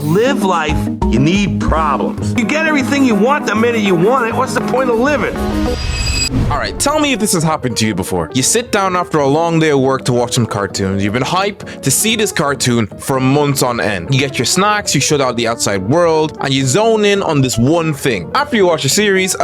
To live life, you need problems. You get everything you want the minute you want it. What's the point of living? Alright, tell me if this has happened to you before. You sit down after a long day of work to watch some cartoons. You've been hyped to see this cartoon for months on end. You get your snacks, you shut out the outside world, and you zone in on this one thing. After you watch a series,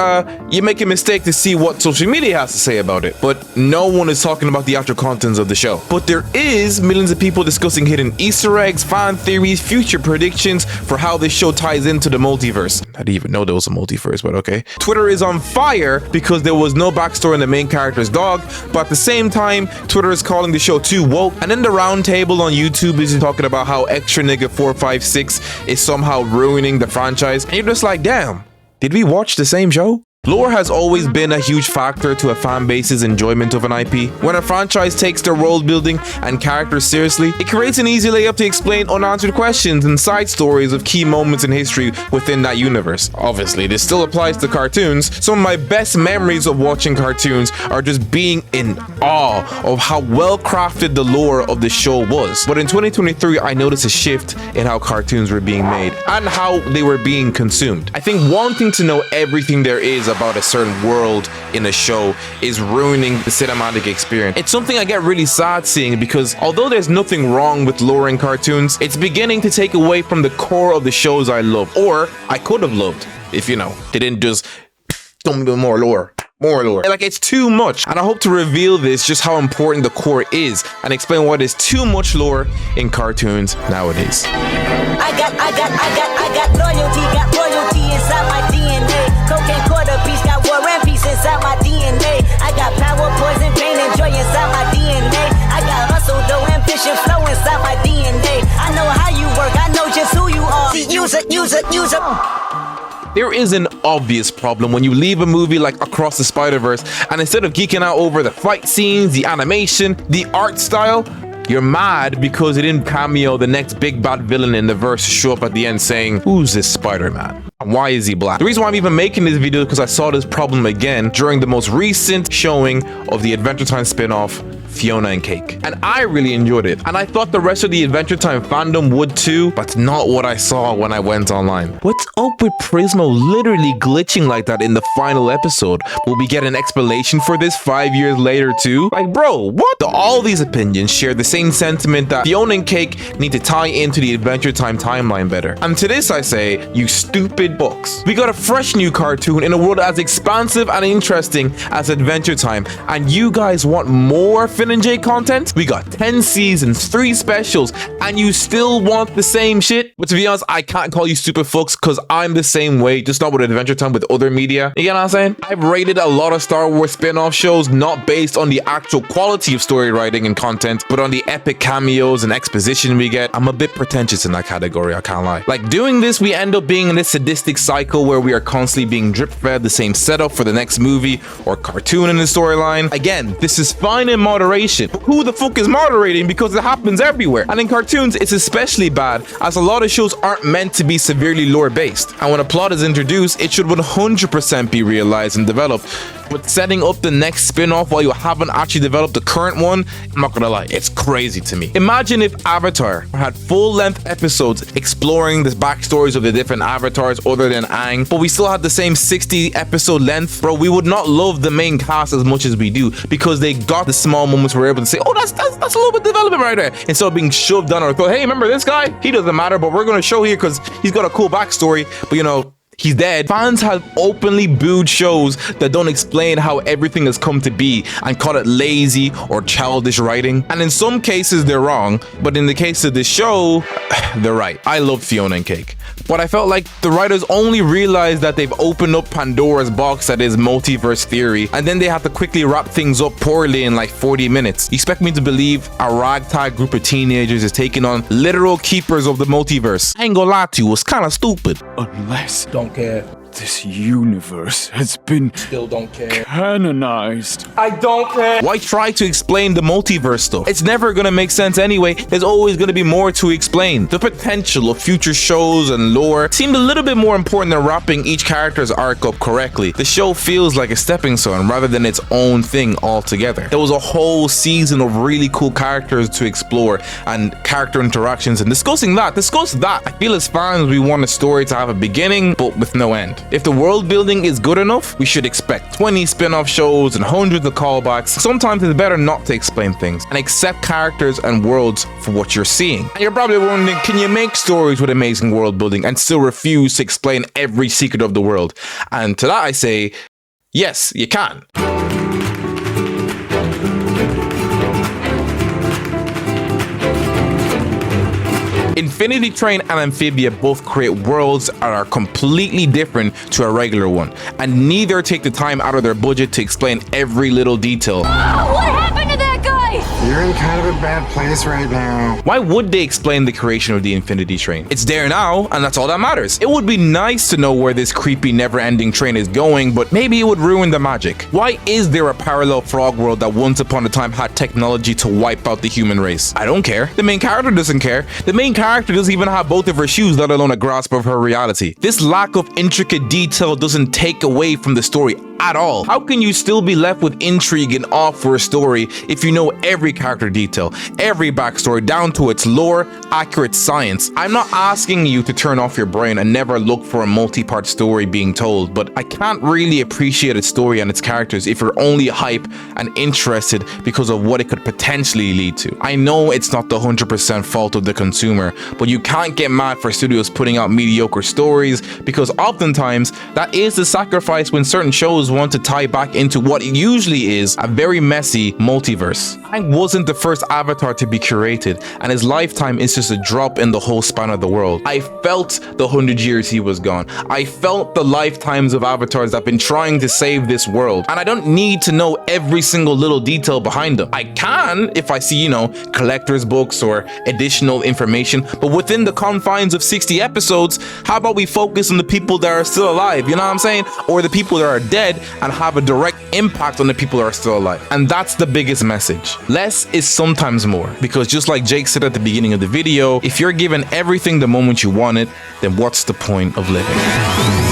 you make a mistake to see what social media has to say about it. But no one is talking about the actual contents of the show. But there is millions of people discussing hidden Easter eggs, fan theories, future predictions for how this show ties into the multiverse. I didn't even know there was a multiverse, but okay. Twitter is on fire because there was no backstory in the main character's dog, but at the same time, Twitter is calling the show too woke. And then the round table on YouTube is talking about how extra nigga 456 is somehow ruining the franchise. And you're just like, damn, did we watch the same show? Lore has always been a huge factor to a fan base's enjoyment of an IP. When a franchise takes their world building and characters seriously, it creates an easy layup to explain unanswered questions and side stories of key moments in history within that universe. Obviously, this still applies to cartoons. Some of my best memories of watching cartoons are just being in awe of how well crafted the lore of the show was. But in 2023, I noticed a shift in how cartoons were being made and how they were being consumed. I think wanting to know everything there is about a certain world in a show is ruining the cinematic experience. It's something I get really sad seeing because although there's nothing wrong with lore in cartoons, it's beginning to take away from the core of the shows I love, or I could have loved if, you know, they didn't just dump more lore. More lore. Like, it's too much. And I hope to reveal this, just how important the core is, and explain why there's too much lore in cartoons nowadays. I got loyalty inside my DNA. Cocaine quarter piece, got war and peace inside my DNA. I got power, poison, pain, and joy inside my DNA. I got hustle, dough, ambition, flow inside my DNA. I know how you work, I know just who you are. See, use it. There is an obvious problem when you leave a movie like Across the Spider-Verse, and instead of geeking out over the fight scenes, the animation, the art style, you're mad because it didn't cameo the next big bad villain in the verse show up at the end saying, "Who's this Spider-Man? And why is he black?" The reason why I'm even making this video is because I saw this problem again during the most recent showing of the Adventure Time spin-off, Fiona and Cake. And I really enjoyed it. And I thought the rest of the Adventure Time fandom would too, but not what I saw when I went online. What's up with Prismo literally glitching like that in the final episode? Will we get an explanation for this 5 years later too? Like, bro, what? All these opinions share the same sentiment that Fiona and Cake need to tie into the Adventure Time timeline better. And to this I say, you stupid books. We got a fresh new cartoon in a world as expansive and interesting as Adventure Time, and you guys want more Finn and Jake content? We got 10 seasons, 3 specials, and you still want the same shit? But to be honest, I can't call you stupid fucks because I'm the same way, just not with Adventure Time, with other media. You get what I'm saying? I've rated a lot of Star Wars spin-off shows not based on the actual quality of story writing and content, but on the epic cameos and exposition we get. I'm a bit pretentious in that category, I can't lie. Like, doing this, we end up being in this sadistic cycle where we are constantly being drip-fed the same setup for the next movie or cartoon in the storyline. Again, this is fine in moderation. Who the fuck is moderating? Because it happens everywhere. And in cartoons, it's especially bad as a lot of shows aren't meant to be severely lore-based. And when a plot is introduced, it should 100% be realized and developed. But setting up the next spin-off while you haven't actually developed the current one, I'm not gonna lie, it's crazy to me. Imagine if Avatar had full-length episodes exploring the backstories of the different avatars other than Aang, but we still had the same 60-episode length. Bro, we would not love the main cast as much as we do because they got the small moments where we're able to say, oh, that's a little bit of development right there, instead of being shoved down our throat. Hey, remember this guy? He doesn't matter, but we're gonna show here because he's got a cool backstory, but you know, he's dead. Fans have openly booed shows that don't explain how everything has come to be and call it lazy or childish writing. And in some cases they're wrong, but in the case of this show, they're right. I love Fiona and Cake, but I felt like the writers only realized that they've opened up Pandora's box that is Multiverse Theory, and then they have to quickly wrap things up poorly in like 40 minutes. You expect me to believe a ragtag group of teenagers is taking on literal keepers of the multiverse? I ain't gonna lie to you, it's kind of stupid. Unless don't care. This universe has been Still don't care. canonized. I don't care. Why try to explain the multiverse stuff? It's never gonna make sense anyway. There's always gonna be more to explain. The potential of future shows and lore seemed a little bit more important than wrapping each character's arc up correctly. The show feels like a stepping stone rather than its own thing altogether. There was a whole season of really cool characters to explore and character interactions, and discuss that. I feel as fans we want a story to have a beginning but with no end. If the world building is good enough, we should expect 20 spin-off shows and hundreds of callbacks. Sometimes it's better not to explain things and accept characters and worlds for what you're seeing. And you're probably wondering, can you make stories with amazing world building and still refuse to explain every secret of the world? And to that I say, yes, you can. Infinity Train and Amphibia both create worlds that are completely different to a regular one, and neither take the time out of their budget to explain every little detail. Oh, what happened to that guy? You're in kind of a bad place right now. Why would they explain the creation of the Infinity Train? It's there now, and that's all that matters. It would be nice to know where this creepy never-ending train is going, but maybe it would ruin the magic. Why is there a parallel frog world that once upon a time had technology to wipe out the human race? I don't care. The main character doesn't care. The main character doesn't even have both of her shoes, let alone a grasp of her reality. This lack of intricate detail doesn't take away from the story at all. How can you still be left with intrigue and awe for a story if you know every character detail, every backstory down to its lore, accurate science? I'm not asking you to turn off your brain and never look for a multi-part story being told, but I can't really appreciate a story and its characters if you're only hype and interested because of what it could potentially lead to. I know it's not the 100% fault of the consumer, but you can't get mad for studios putting out mediocre stories, because oftentimes that is the sacrifice when certain shows want to tie back into what usually is a very messy multiverse. Aang wasn't the first Avatar to be curated, and his lifetime is just a drop in the whole span of the world. I felt the 100 years he was gone. I felt the lifetimes of Avatars that have been trying to save this world, and I don't need to know every single little detail behind them. I can if I see, collector's books or additional information, but within the confines of 60 episodes, how about we focus on the people that are still alive, you know what I'm saying? Or the people that are dead and have a direct impact on the people that are still alive. And that's the biggest message. Less is sometimes more, because just like Jake said at the beginning of the video, if you're given everything the moment you want it, then what's the point of living?